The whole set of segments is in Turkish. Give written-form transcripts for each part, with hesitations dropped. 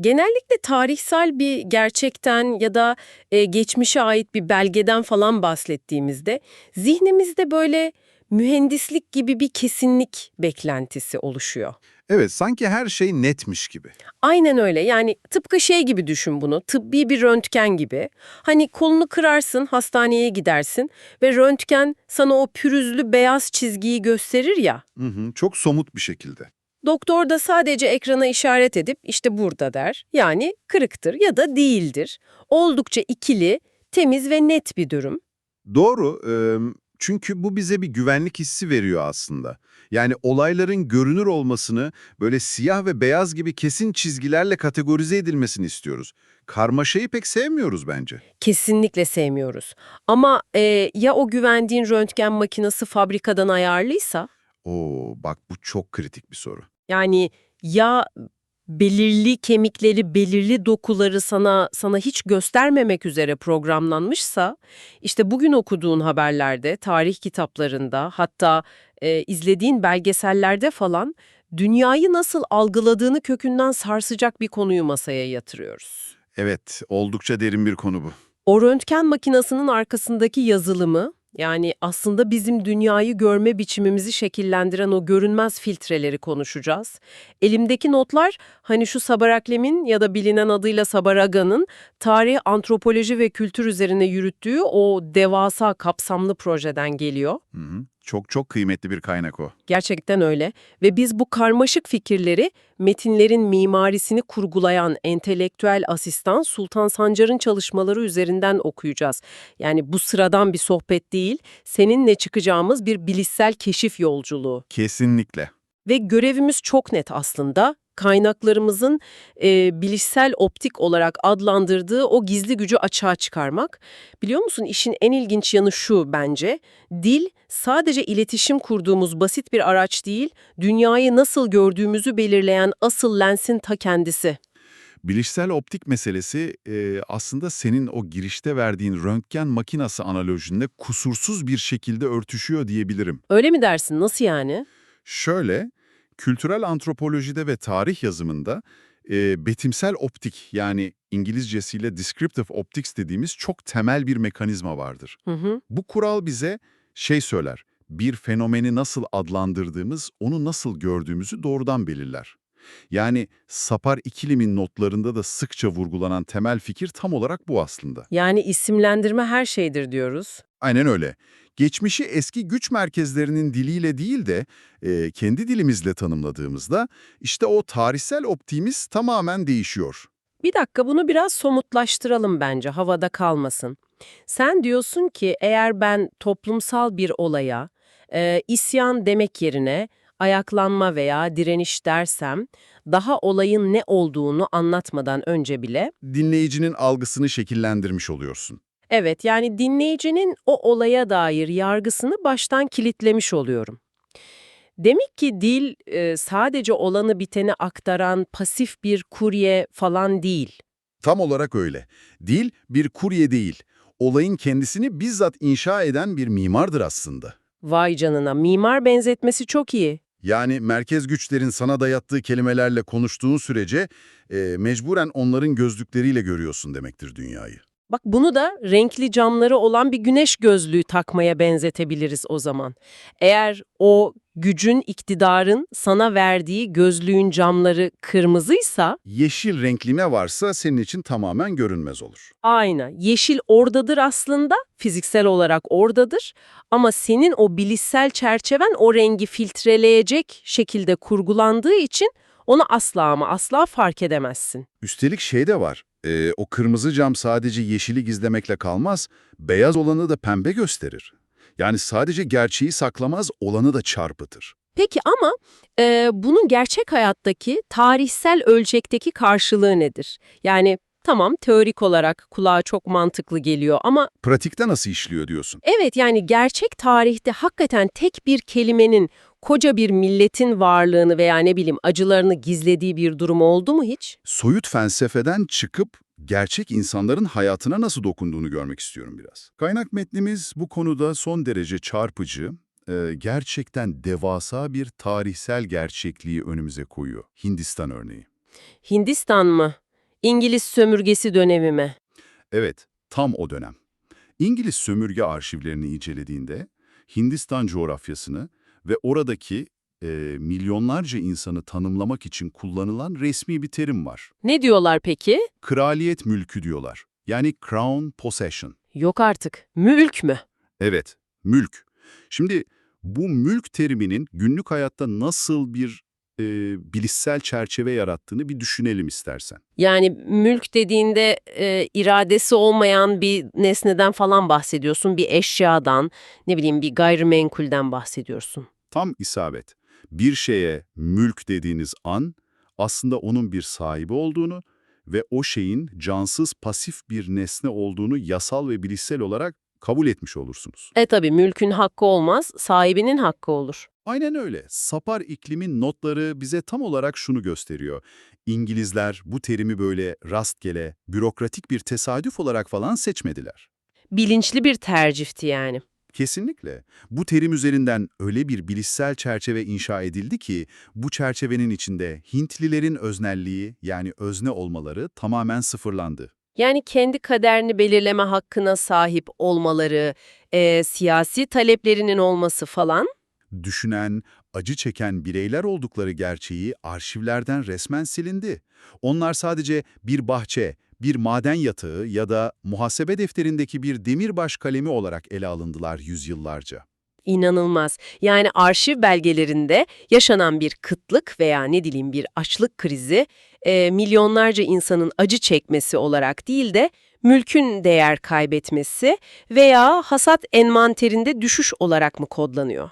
Genellikle tarihsel bir gerçekten ya da geçmişe ait bir belgeden falan bahsettiğimizde zihnimizde böyle mühendislik gibi bir kesinlik beklentisi oluşuyor. Evet, sanki her şey netmiş gibi. Aynen öyle. Yani tıpkı şey gibi düşün bunu. Tıbbi bir röntgen gibi. Hani kolunu kırarsın, hastaneye gidersin ve röntgen sana o pürüzlü beyaz çizgiyi gösterir ya. Hı hı, çok somut bir şekilde. Doktor da sadece ekrana işaret edip işte burada der. Yani kırıktır ya da değildir. Oldukça ikili, temiz ve net bir durum. Doğru, çünkü bu bize bir güvenlik hissi veriyor aslında. Yani olayların görünür olmasını, böyle siyah ve beyaz gibi kesin çizgilerle kategorize edilmesini istiyoruz. Karmaşayı pek sevmiyoruz bence. Kesinlikle sevmiyoruz. Ama ya o güvendiğin röntgen makinesi fabrikadan ayarlıysa? Oo, bak bu çok kritik bir soru. Yani ya belirli kemikleri, belirli dokuları sana hiç göstermemek üzere programlanmışsa, işte bugün okuduğun haberlerde, tarih kitaplarında, hatta izlediğin belgesellerde falan dünyayı nasıl algıladığını kökünden sarsacak bir konuyu masaya yatırıyoruz. Evet, oldukça derin bir konu bu. O röntgen makinesinin arkasındaki yazılımı, yani aslında bizim dünyayı görme biçimimizi şekillendiren o görünmez filtreleri konuşacağız. Elimdeki notlar, hani şu Sabar Aklem'in ya da bilinen adıyla Sabar Aga'nın tarih, antropoloji ve kültür üzerine yürüttüğü o devasa kapsamlı projeden geliyor. Hı hı. Çok çok kıymetli bir kaynak o. Gerçekten öyle ve biz bu karmaşık fikirleri metinlerin mimarisini kurgulayan entelektüel asistan Sultan Sancar'ın çalışmaları üzerinden okuyacağız. Yani bu sıradan bir sohbet değil, seninle çıkacağımız bir bilişsel keşif yolculuğu. Kesinlikle. Ve görevimiz çok net aslında. Kaynaklarımızın bilişsel optik olarak adlandırdığı o gizli gücü açığa çıkarmak. Biliyor musun işin en ilginç yanı şu bence. Dil sadece iletişim kurduğumuz basit bir araç değil, dünyayı nasıl gördüğümüzü belirleyen asıl lensin ta kendisi. Bilişsel optik meselesi aslında senin o girişte verdiğin röntgen makinası analojinde kusursuz bir şekilde örtüşüyor diyebilirim. Öyle mi dersin? Nasıl yani? Şöyle, kültürel antropolojide ve tarih yazımında betimsel optik yani İngilizcesiyle descriptive optics dediğimiz çok temel bir mekanizma vardır. Hı hı. Bu kural bize şey söyler, bir fenomeni nasıl adlandırdığımız, onu nasıl gördüğümüzü doğrudan belirler. Yani Sapar İkilim'in notlarında da sıkça vurgulanan temel fikir tam olarak bu aslında. Yani isimlendirme her şeydir diyoruz. Aynen öyle. Geçmişi eski güç merkezlerinin diliyle değil de kendi dilimizle tanımladığımızda işte o tarihsel optiğimiz tamamen değişiyor. Bir dakika bunu biraz somutlaştıralım bence, havada kalmasın. Sen diyorsun ki eğer ben toplumsal bir olaya isyan demek yerine ayaklanma veya direniş dersem, daha olayın ne olduğunu anlatmadan önce bile, Dinleyicinin algısını şekillendirmiş oluyorsun. evet yani dinleyicinin o olaya dair yargısını baştan kilitlemiş oluyorum. Demek ki dil sadece olanı biteni aktaran pasif bir kurye falan değil. Tam olarak öyle. Dil bir kurye değil, olayın kendisini bizzat inşa eden bir mimardır aslında. Vay canına, mimar benzetmesi çok iyi. Yani merkez güçlerin sana dayattığı kelimelerle konuştuğun sürece mecburen onların gözlükleriyle görüyorsun demektir dünyayı. Bak bunu da renkli camları olan bir güneş gözlüğü takmaya benzetebiliriz o zaman. Eğer o gücün, iktidarın sana verdiği gözlüğün camları kırmızıysa, Yeşil renkli ne varsa senin için tamamen görünmez olur. aynı. Yeşil oradadır aslında, fiziksel olarak oradadır. Ama senin o bilişsel çerçeven o rengi filtreleyecek şekilde kurgulandığı için onu asla ama asla fark edemezsin. Üstelik şey de var, o kırmızı cam sadece yeşili gizlemekle kalmaz, beyaz olanı da pembe gösterir. Yani sadece gerçeği saklamaz, olanı da çarpıtır. Peki ama bunun gerçek hayattaki, tarihsel ölçekteki karşılığı nedir? Yani tamam teorik olarak kulağa çok mantıklı geliyor ama Pratikte nasıl işliyor diyorsun? evet yani gerçek tarihte hakikaten tek bir kelimenin koca bir milletin varlığını veya ne bileyim acılarını gizlediği bir durum oldu mu hiç? Soyut felsefeden çıkıp gerçek insanların hayatına nasıl dokunduğunu görmek istiyorum biraz. Kaynak metnimiz bu konuda son derece çarpıcı, gerçekten devasa bir tarihsel gerçekliği önümüze koyuyor. Hindistan örneği. Hindistan mı? İngiliz sömürgesi dönemi mi? Evet, tam o dönem. İngiliz sömürge arşivlerini incelediğinde Hindistan coğrafyasını ve oradaki milyonlarca insanı tanımlamak için kullanılan resmi bir terim var. Ne diyorlar peki? Kraliyet mülkü diyorlar. Yani crown possession. Yok artık. Mülk mü? Evet, mülk. Şimdi bu mülk teriminin günlük hayatta nasıl bir bilişsel çerçeve yarattığını bir düşünelim istersen. Yani mülk dediğinde iradesi olmayan bir nesneden falan bahsediyorsun. Bir eşyadan, ne bileyim bir gayrimenkulden bahsediyorsun. Tam isabet. Bir şeye mülk dediğiniz an aslında onun bir sahibi olduğunu ve o şeyin cansız pasif bir nesne olduğunu yasal ve bilişsel olarak kabul etmiş olursunuz. Tabii mülkün hakkı olmaz, sahibinin hakkı olur. Aynen öyle. Sapar iklimin notları bize tam olarak şunu gösteriyor. İngilizler bu terimi böyle rastgele, bürokratik bir tesadüf olarak falan seçmediler. Bilinçli bir tercihti yani. Kesinlikle. Bu terim üzerinden öyle bir bilişsel çerçeve inşa edildi ki bu çerçevenin içinde Hintlilerin öznelliği yani özne olmaları tamamen sıfırlandı. Yani kendi kaderini belirleme hakkına sahip olmaları, siyasi taleplerinin olması falan. Düşünen, acı çeken bireyler oldukları gerçeği arşivlerden resmen silindi. Onlar sadece bir bahçe, bir maden yatağı ya da muhasebe defterindeki bir demirbaş kalemi olarak ele alındılar yüzyıllarca. İnanılmaz. Yani arşiv belgelerinde yaşanan bir kıtlık veya ne diyeyim bir açlık krizi milyonlarca insanın acı çekmesi olarak değil de mülkün değer kaybetmesi veya hasat envanterinde düşüş olarak mı kodlanıyor?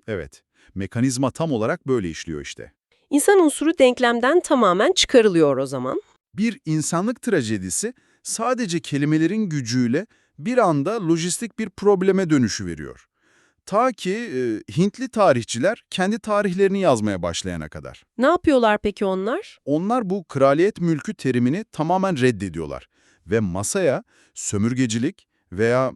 Evet. Mekanizma tam olarak böyle işliyor işte. İnsan unsuru denklemden tamamen çıkarılıyor o zaman. Bir insanlık trajedisi sadece kelimelerin gücüyle bir anda lojistik bir probleme dönüşüveriyor. Ta ki Hintli tarihçiler kendi tarihlerini yazmaya başlayana kadar. Ne yapıyorlar peki onlar? Onlar bu kraliyet mülkü terimini tamamen reddediyorlar ve masaya sömürgecilik veya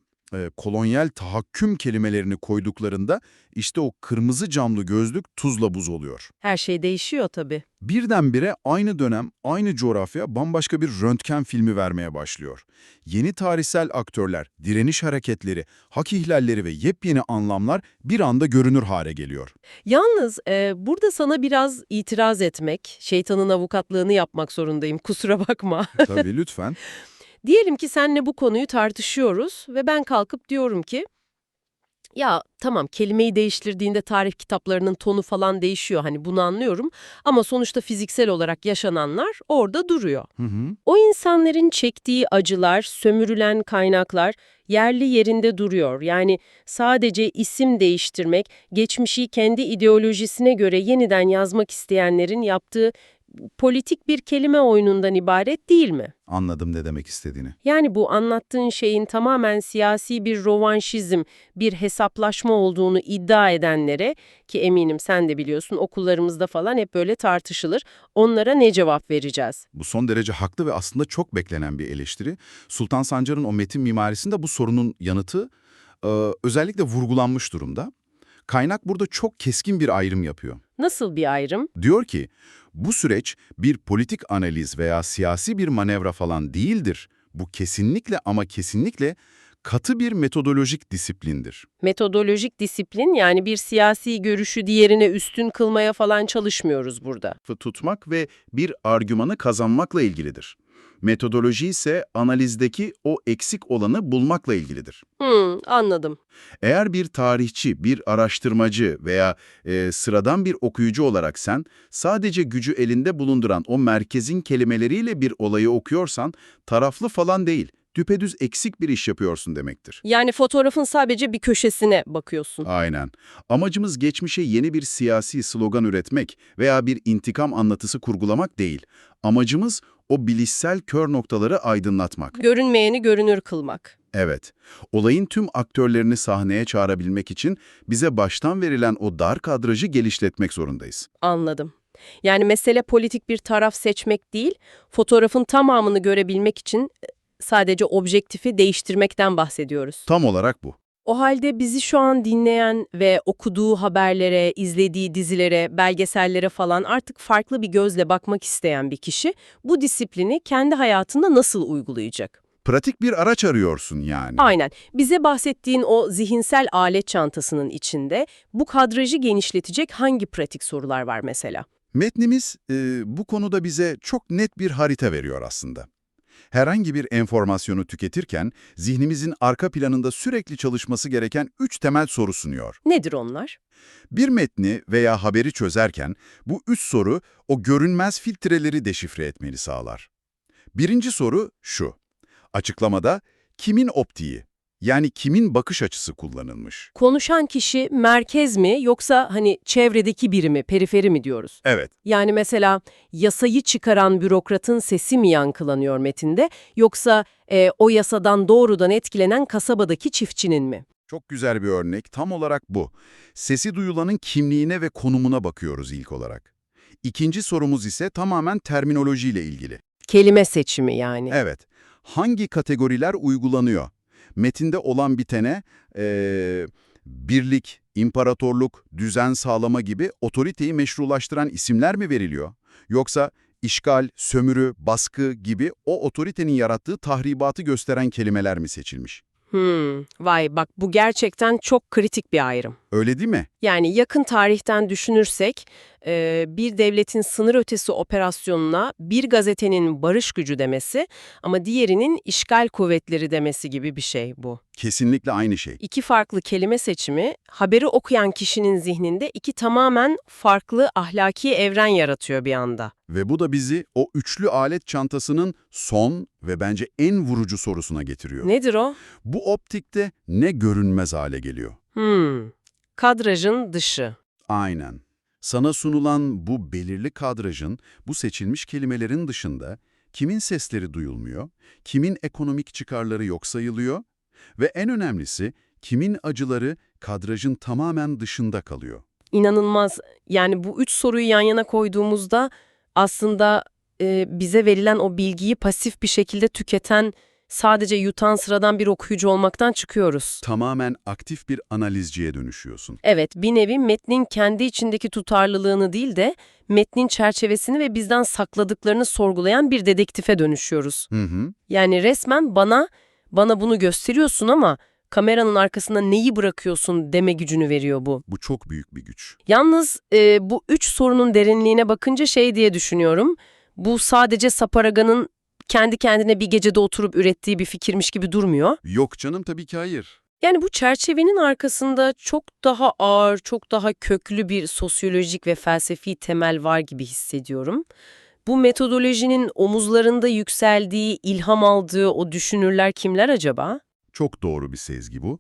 kolonyal tahakküm kelimelerini koyduklarında işte o kırmızı camlı gözlük tuzla buz oluyor. Her şey değişiyor tabii. Birdenbire aynı dönem, aynı coğrafya bambaşka bir röntgen filmi vermeye başlıyor. Yeni tarihsel aktörler, direniş hareketleri, hak ihlalleri ve yepyeni anlamlar bir anda görünür hale geliyor. Yalnız burada sana biraz itiraz etmek, şeytanın avukatlığını yapmak zorundayım, kusura bakma. Tabii lütfen. Diyelim ki seninle bu konuyu tartışıyoruz ve ben kalkıp diyorum ki, ya tamam kelimeyi değiştirdiğinde tarih kitaplarının tonu falan değişiyor, hani bunu anlıyorum ama sonuçta fiziksel olarak yaşananlar orada duruyor. Hı hı. O insanların çektiği acılar, sömürülen kaynaklar yerli yerinde duruyor. Yani sadece isim değiştirmek, geçmişi kendi ideolojisine göre yeniden yazmak isteyenlerin yaptığı politik bir kelime oyunundan ibaret değil mi? Anladım ne demek istediğini. Yani bu anlattığın şeyin tamamen siyasi bir rövanşizm, bir hesaplaşma olduğunu iddia edenlere, ki eminim sen de biliyorsun okullarımızda falan hep böyle tartışılır, onlara ne cevap vereceğiz? Bu son derece haklı ve aslında çok beklenen bir eleştiri. Sultan Sancar'ın o metin mimarisinde bu sorunun yanıtı özellikle vurgulanmış durumda. Kaynak burada çok keskin bir ayrım yapıyor. Nasıl bir ayrım? Diyor ki, bu süreç bir politik analiz veya siyasi bir manevra falan değildir. Bu kesinlikle ama kesinlikle katı bir metodolojik disiplindir. Metodolojik disiplin, yani bir siyasi görüşü diğerine üstün kılmaya falan çalışmıyoruz burada. Tutmak ve bir argümanı kazanmakla ilgilidir. Metodoloji ise analizdeki o eksik olanı bulmakla ilgilidir. Anladım. Eğer bir tarihçi, bir araştırmacı veya sıradan bir okuyucu olarak sen sadece gücü elinde bulunduran o merkezin kelimeleriyle bir olayı okuyorsan taraflı falan değil, düpedüz eksik bir iş yapıyorsun demektir. Yani fotoğrafın sadece bir köşesine bakıyorsun. Aynen. Amacımız geçmişe yeni bir siyasi slogan üretmek veya bir intikam anlatısı kurgulamak değil. Amacımız o bilişsel kör noktaları aydınlatmak. Görünmeyeni görünür kılmak. Evet, olayın tüm aktörlerini sahneye çağırabilmek için bize baştan verilen o dar kadrajı geliştirmek zorundayız. Anladım. Yani mesele politik bir taraf seçmek değil, fotoğrafın tamamını görebilmek için sadece objektifi değiştirmekten bahsediyoruz. Tam olarak bu. O halde bizi şu an dinleyen ve okuduğu haberlere, izlediği dizilere, belgesellere falan artık farklı bir gözle bakmak isteyen bir kişi bu disiplini kendi hayatında nasıl uygulayacak? Pratik bir araç arıyorsun yani. Aynen. Bize bahsettiğin o zihinsel alet çantasının içinde bu kadrajı genişletecek hangi pratik sorular var mesela? Metnimiz bu konuda bize çok net bir harita veriyor aslında. Herhangi bir enformasyonu tüketirken zihnimizin arka planında sürekli çalışması gereken 3 temel soru sunuyor. Nedir onlar? Bir metni veya haberi çözerken bu 3 soru o görünmez filtreleri deşifre etmeni sağlar. Birinci soru şu: açıklamada kimin optiği, yani kimin bakış açısı kullanılmış? Konuşan kişi merkez mi yoksa hani çevredeki biri mi, periferi mi diyoruz? Evet, Yani mesela yasayı çıkaran bürokratın sesi mi yankılanıyor metinde yoksa o yasadan doğrudan etkilenen kasabadaki çiftçinin mi? çok güzel bir örnek. Tam olarak bu. Sesi duyulanın kimliğine ve konumuna bakıyoruz ilk olarak. İkinci sorumuz ise tamamen terminolojiyle ilgili. Kelime seçimi yani. Evet, hangi kategoriler uygulanıyor? Metinde olan bitene birlik, imparatorluk, düzen sağlama gibi otoriteyi meşrulaştıran isimler mi veriliyor? Yoksa işgal, sömürü, baskı gibi o otoritenin yarattığı tahribatı gösteren kelimeler mi seçilmiş? Vay bak bu gerçekten çok kritik bir ayrım. Öyle değil mi? Yani yakın tarihten düşünürsek bir devletin sınır ötesi operasyonuna bir gazetenin barış gücü demesi ama diğerinin işgal kuvvetleri demesi gibi bir şey bu. Kesinlikle aynı şey. İki farklı kelime seçimi haberi okuyan kişinin zihninde iki tamamen farklı ahlaki evren yaratıyor bir anda. Ve bu da bizi o üçlü alet çantasının son ve bence en vurucu sorusuna getiriyor. Nedir o? Bu optikte ne görünmez hale geliyor? Kadrajın dışı. Aynen. Sana sunulan bu belirli kadrajın, bu seçilmiş kelimelerin dışında kimin sesleri duyulmuyor, kimin ekonomik çıkarları yok sayılıyor ve en önemlisi kimin acıları kadrajın tamamen dışında kalıyor. İnanılmaz. Yani bu üç soruyu yan yana koyduğumuzda aslında bize verilen o bilgiyi pasif bir şekilde tüketen, sadece yutan sıradan bir okuyucu olmaktan çıkıyoruz. Tamamen aktif bir analizciye dönüşüyorsun. Evet, bir nevi metnin kendi içindeki tutarlılığını değil de metnin çerçevesini ve bizden sakladıklarını sorgulayan bir dedektife dönüşüyoruz. Yani resmen bana bunu gösteriyorsun ama kameranın arkasında neyi bırakıyorsun deme gücünü veriyor bu. Bu çok büyük bir güç. Yalnız bu üç sorunun derinliğine bakınca şey diye düşünüyorum. Bu sadece Saparaga'nın kendi kendine bir gecede oturup ürettiği bir fikirmiş gibi durmuyor. Yok canım, tabii ki hayır. Yani bu çerçevenin arkasında çok daha ağır, çok daha köklü bir sosyolojik ve felsefi temel var gibi hissediyorum. Bu metodolojinin omuzlarında yükseldiği, ilham aldığı o düşünürler kimler acaba? Çok doğru bir sezgi bu.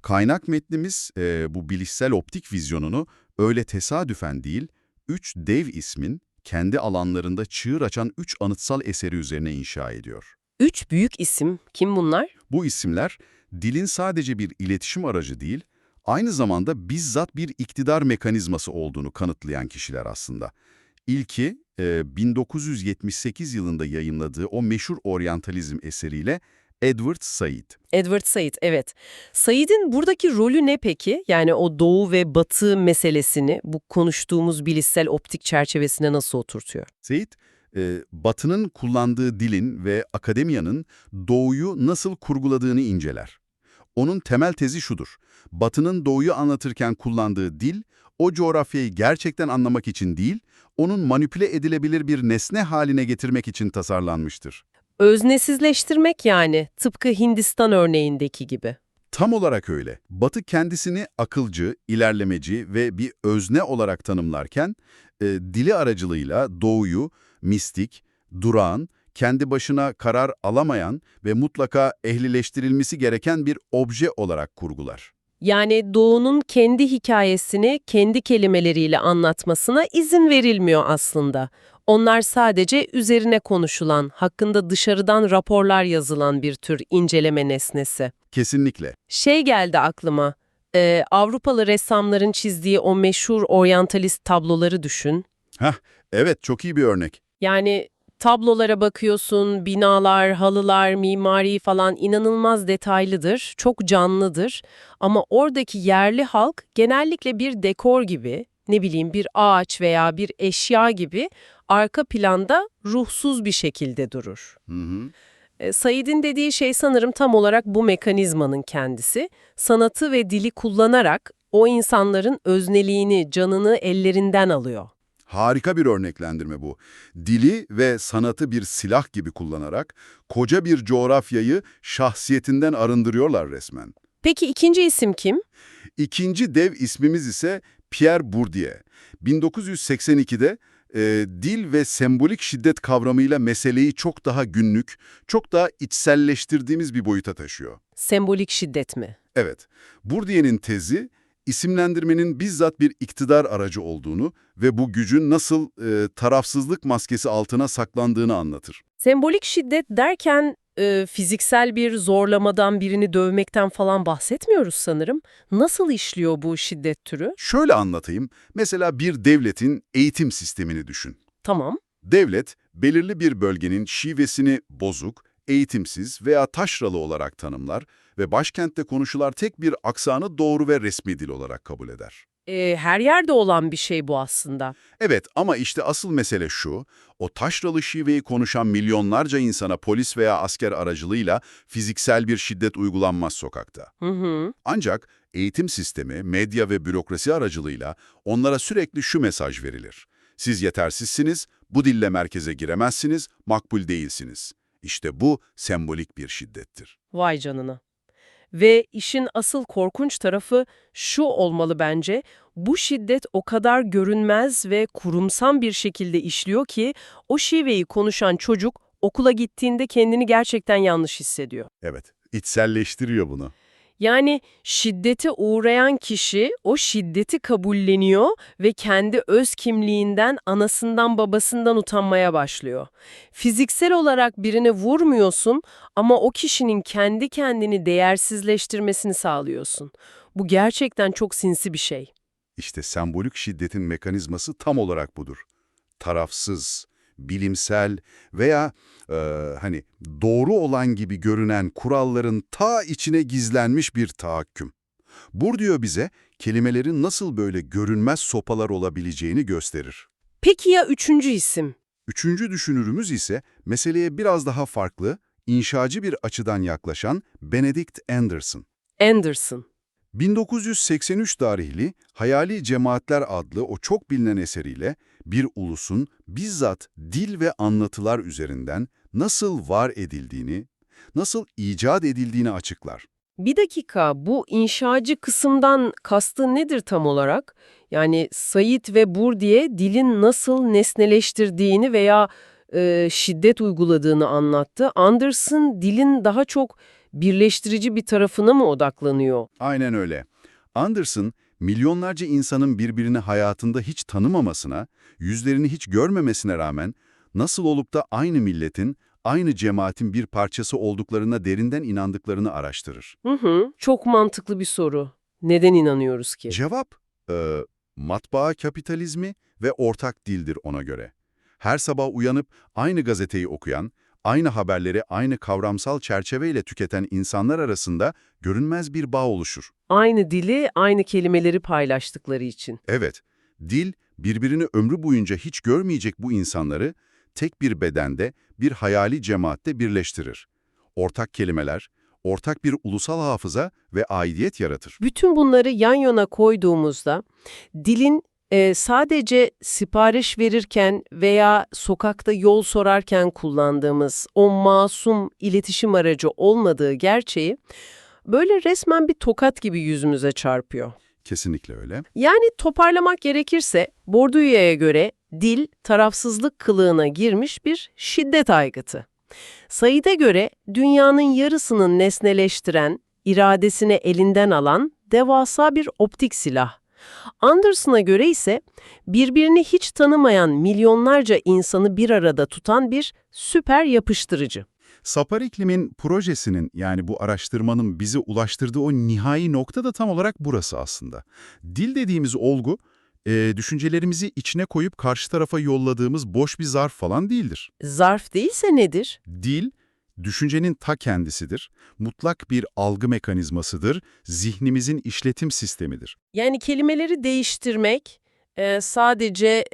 Kaynak metnimiz bu bilişsel optik vizyonunu öyle tesadüfen değil, 3 dev ismin kendi alanlarında çığır açan 3 anıtsal eseri üzerine inşa ediyor. Üç büyük isim, kim bunlar? Bu isimler dilin sadece bir iletişim aracı değil, aynı zamanda bizzat bir iktidar mekanizması olduğunu kanıtlayan kişiler aslında. İlki 1978 yılında yayımladığı o meşhur oryantalizm eseriyle Edward Said. Edward Said, evet. Said'in buradaki rolü ne peki? Yani o doğu ve batı meselesini bu konuştuğumuz bilişsel optik çerçevesine nasıl oturtuyor? Said, Batı'nın kullandığı dilin ve akademiyanın Doğu'yu nasıl kurguladığını inceler. Onun temel tezi şudur: Batı'nın Doğu'yu anlatırken kullandığı dil, o coğrafyayı gerçekten anlamak için değil, onun manipüle edilebilir bir nesne haline getirmek için tasarlanmıştır. Öznesizleştirmek yani, tıpkı Hindistan örneğindeki gibi. Tam olarak öyle. Batı kendisini akılcı, ilerlemeci ve bir özne olarak tanımlarken, dili aracılığıyla Doğu'yu mistik, durağan, kendi başına karar alamayan ve mutlaka ehlileştirilmesi gereken bir obje olarak kurgular. Yani doğunun kendi hikayesini kendi kelimeleriyle anlatmasına izin verilmiyor aslında. Onlar sadece üzerine konuşulan, hakkında dışarıdan raporlar yazılan bir tür inceleme nesnesi. Kesinlikle. Şey geldi aklıma, Avrupalı ressamların çizdiği o meşhur oryantalist tabloları düşün. Evet, çok iyi bir örnek. Yani Tablolara bakıyorsun, binalar, halılar, mimari falan inanılmaz detaylıdır, çok canlıdır. Ama oradaki yerli halk genellikle bir dekor gibi, ne bileyim bir ağaç veya bir eşya gibi arka planda ruhsuz bir şekilde durur. Hı hı. Said'in dediği şey sanırım tam olarak bu mekanizmanın kendisi. Sanatı ve dili kullanarak o insanların özneliğini, canını ellerinden alıyor. Harika bir örneklendirme bu. Dili ve sanatı bir silah gibi kullanarak koca bir coğrafyayı şahsiyetinden arındırıyorlar resmen. Peki ikinci isim kim? İkinci dev ismimiz ise Pierre Bourdieu. 1982'de dil ve sembolik şiddet kavramıyla meseleyi çok daha günlük, çok daha içselleştirdiğimiz bir boyuta taşıyor. Sembolik şiddet mi? Evet, Bourdieu'nun tezi, isimlendirmenin bizzat bir iktidar aracı olduğunu ve bu gücün nasıl tarafsızlık maskesi altına saklandığını anlatır. Sembolik şiddet derken fiziksel bir zorlamadan birini dövmekten falan bahsetmiyoruz sanırım. Nasıl işliyor bu şiddet türü? Şöyle anlatayım, mesela bir devletin eğitim sistemini düşün. Tamam. Devlet, belirli bir bölgenin şivesini bozuk, eğitimsiz veya taşralı olarak tanımlar ve başkentte konuşulan tek bir aksanı doğru ve resmi dil olarak kabul eder. Her yerde olan bir şey bu aslında. Evet ama işte asıl mesele şu, o taşralı şiveyi konuşan milyonlarca insana polis veya asker aracılığıyla fiziksel bir şiddet uygulanmaz sokakta. Hı hı. Ancak eğitim sistemi, medya ve bürokrasi aracılığıyla onlara sürekli şu mesaj verilir. Siz yetersizsiniz, bu dille merkeze giremezsiniz, makbul değilsiniz. İşte bu sembolik bir şiddettir. Vay canına. Ve işin asıl korkunç tarafı şu olmalı bence, bu şiddet o kadar görünmez ve kurumsal bir şekilde işliyor ki o şiveyi konuşan çocuk okula gittiğinde kendini gerçekten yanlış hissediyor. Evet, içselleştiriyor bunu. Yani şiddete uğrayan kişi o şiddeti kabulleniyor ve kendi öz kimliğinden, anasından, babasından utanmaya başlıyor. Fiziksel olarak birine vurmuyorsun ama o kişinin kendi kendini değersizleştirmesini sağlıyorsun. Bu gerçekten çok sinsi bir şey. İşte sembolik şiddetin mekanizması tam olarak budur. Tarafsız, bilimsel veya hani doğru olan gibi görünen kuralların ta içine gizlenmiş bir tahakküm. Bourdieu bize kelimelerin nasıl böyle görünmez sopalar olabileceğini gösterir. Peki ya üçüncü isim? Üçüncü düşünürümüz ise meseleye biraz daha farklı, inşacı bir açıdan yaklaşan Benedict Anderson. Anderson. 1983 tarihli Hayali Cemaatler adlı o çok bilinen eseriyle bir ulusun bizzat dil ve anlatılar üzerinden nasıl var edildiğini, nasıl icat edildiğini açıklar. Bir dakika, bu inşacı kısımdan kastı nedir tam olarak? Yani Said ve Bourdieu dilin nasıl nesneleştirdiğini veya şiddet uyguladığını anlattı. Anderson dilin daha çok birleştirici bir tarafına mı odaklanıyor? Aynen öyle. Anderson, milyonlarca insanın birbirini hayatında hiç tanımamasına, yüzlerini hiç görmemesine rağmen nasıl olup da aynı milletin, aynı cemaatin bir parçası olduklarına derinden inandıklarını araştırır. Çok mantıklı bir soru. Neden inanıyoruz ki? Cevap, matbaa kapitalizmi ve ortak dildir ona göre. Her sabah uyanıp aynı gazeteyi okuyan, aynı haberleri aynı kavramsal çerçeveyle tüketen insanlar arasında görünmez bir bağ oluşur. Aynı dili, aynı kelimeleri paylaştıkları için. Evet, dil birbirini ömrü boyunca hiç görmeyecek bu insanları tek bir bedende, bir hayali cemaatte birleştirir. Ortak kelimeler, ortak bir ulusal hafıza ve aidiyet yaratır. Bütün bunları yan yana koyduğumuzda dilin sadece sipariş verirken veya sokakta yol sorarken kullandığımız o masum iletişim aracı olmadığı gerçeği böyle resmen bir tokat gibi yüzümüze çarpıyor. Kesinlikle öyle. Yani toparlamak gerekirse Bourdieu'ya göre dil tarafsızlık kılığına girmiş bir şiddet aygıtı. Said'e göre dünyanın yarısını nesneleştiren, iradesini elinden alan devasa bir optik silah. Anderson'a göre ise birbirini hiç tanımayan milyonlarca insanı bir arada tutan bir süper yapıştırıcı. Sapar İklim'in projesinin yani bu araştırmanın bizi ulaştırdığı o nihai nokta da tam olarak burası aslında. Dil dediğimiz olgu düşüncelerimizi içine koyup karşı tarafa yolladığımız boş bir zarf falan değildir. Zarf değilse nedir? Dil, düşüncenin ta kendisidir, mutlak bir algı mekanizmasıdır, zihnimizin işletim sistemidir. Yani kelimeleri değiştirmek sadece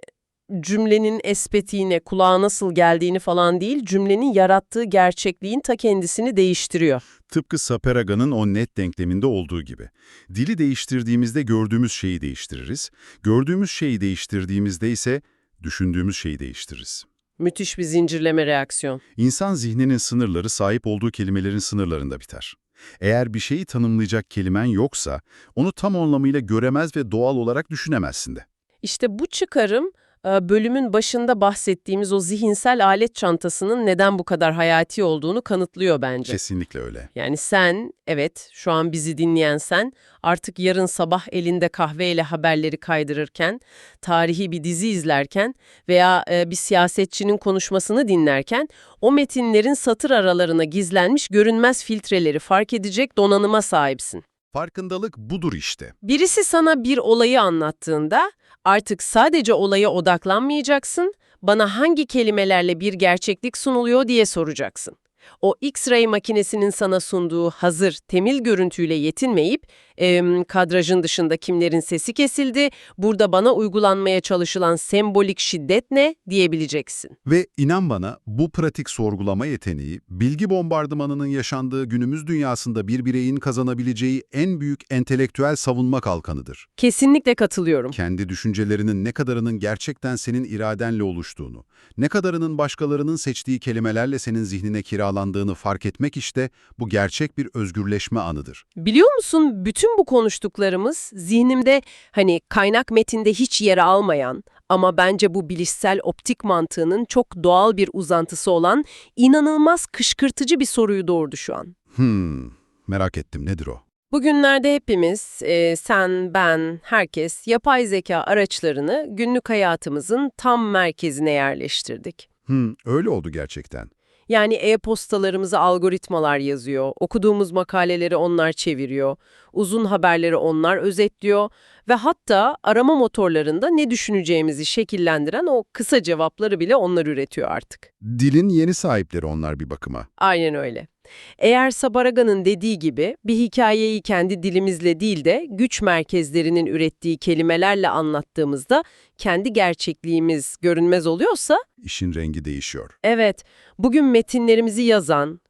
cümlenin estetiğine, kulağa nasıl geldiğini falan değil, cümlenin yarattığı gerçekliğin ta kendisini değiştiriyor. Tıpkı Saperaga'nın o net denkleminde olduğu gibi. Dili değiştirdiğimizde gördüğümüz şeyi değiştiririz, gördüğümüz şeyi değiştirdiğimizde ise düşündüğümüz şeyi değiştiririz. Müthiş bir zincirleme reaksiyon. İnsan zihninin sınırları sahip olduğu kelimelerin sınırlarında biter. Eğer bir şeyi tanımlayacak kelimen yoksa, onu tam anlamıyla göremez ve doğal olarak düşünemezsin de. İşte bu çıkarım, bölümün başında bahsettiğimiz o zihinsel alet çantasının neden bu kadar hayati olduğunu kanıtlıyor bence. Kesinlikle öyle. Yani sen, evet, şu an bizi dinleyen sen, artık yarın sabah elinde kahveyle haberleri kaydırırken, tarihi bir dizi izlerken veya bir siyasetçinin konuşmasını dinlerken, o metinlerin satır aralarına gizlenmiş görünmez filtreleri fark edecek donanıma sahipsin. Farkındalık budur işte. Birisi sana bir olayı anlattığında artık sadece olaya odaklanmayacaksın, bana hangi kelimelerle bir gerçeklik sunuluyor diye soracaksın. O X-ray makinesinin sana sunduğu hazır, temel görüntüyle yetinmeyip, kadrajın dışında kimlerin sesi kesildi, burada bana uygulanmaya çalışılan sembolik şiddet ne diyebileceksin. Ve inan bana bu pratik sorgulama yeteneği, bilgi bombardımanının yaşandığı günümüz dünyasında bir bireyin kazanabileceği en büyük entelektüel savunma kalkanıdır. Kesinlikle katılıyorum. Kendi düşüncelerinin ne kadarının gerçekten senin iradenle oluştuğunu, ne kadarının başkalarının seçtiği kelimelerle senin zihnine kiralandığını fark etmek işte bu gerçek bir özgürleşme anıdır. Biliyor musun, bütün bu konuştuklarımız zihnimde kaynak metinde hiç yer almayan ama bence bu bilişsel optik mantığının çok doğal bir uzantısı olan inanılmaz kışkırtıcı bir soruyu doğurdu şu an. Merak ettim, nedir o? Bugünlerde hepimiz, sen, ben, herkes yapay zeka araçlarını günlük hayatımızın tam merkezine yerleştirdik. Öyle oldu gerçekten. Yani e-postalarımıza algoritmalar yazıyor, okuduğumuz makaleleri onlar çeviriyor, uzun haberleri onlar özetliyor ve hatta arama motorlarında ne düşüneceğimizi şekillendiren o kısa cevapları bile onlar üretiyor artık. Dilin yeni sahipleri onlar bir bakıma. Aynen öyle. Eğer Sabaraga'nın dediği gibi bir hikayeyi kendi dilimizle değil de güç merkezlerinin ürettiği kelimelerle anlattığımızda kendi gerçekliğimiz görünmez oluyorsa, İşin rengi değişiyor. evet, bugün metinlerimizi yazan,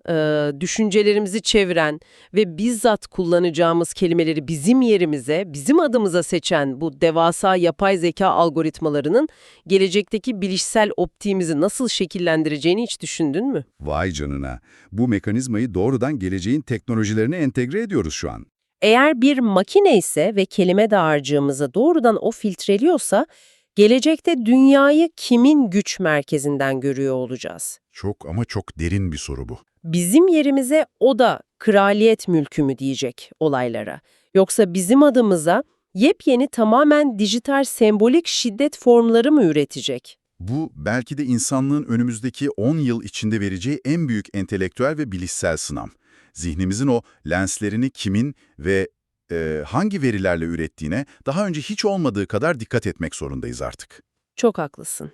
düşüncelerimizi çeviren ve bizzat kullanacağımız kelimeleri bizim yerimize, bizim adımıza seçen bu devasa yapay zeka algoritmalarının gelecekteki bilişsel optiğimizi nasıl şekillendireceğini hiç düşündün mü? Vay canına. Bu mekanizmayı doğrudan geleceğin teknolojilerine entegre ediyoruz şu an. Eğer bir makine ise ve kelime dağarcığımızı doğrudan o filtreliyorsa, gelecekte dünyayı kimin güç merkezinden görüyor olacağız? Çok ama çok derin bir soru bu. Bizim yerimize o da kraliyet mülkü mü diyecek olaylara. Yoksa bizim adımıza yepyeni tamamen dijital sembolik şiddet formları mı üretecek? Bu belki de insanlığın önümüzdeki 10 yıl içinde vereceği en büyük entelektüel ve bilişsel sınav. Zihnimizin o lenslerini kimin ve hangi verilerle ürettiğine daha önce hiç olmadığı kadar dikkat etmek zorundayız artık. Çok haklısın.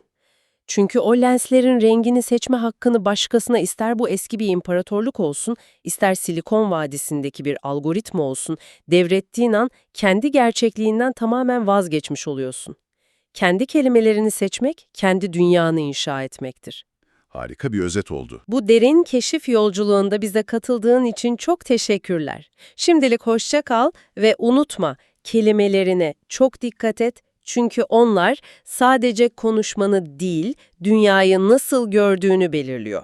Çünkü o lenslerin rengini seçme hakkını başkasına, ister bu eski bir imparatorluk olsun, ister Silikon Vadisi'ndeki bir algoritma olsun, devrettiğin an kendi gerçekliğinden tamamen vazgeçmiş oluyorsun. Kendi kelimelerini seçmek, kendi dünyanı inşa etmektir. Harika bir özet oldu. Bu derin keşif yolculuğunda bize katıldığın için çok teşekkürler. Şimdilik hoşça kal ve unutma, kelimelerine çok dikkat et. Çünkü onlar sadece konuşmanı değil, dünyayı nasıl gördüğünü belirliyor.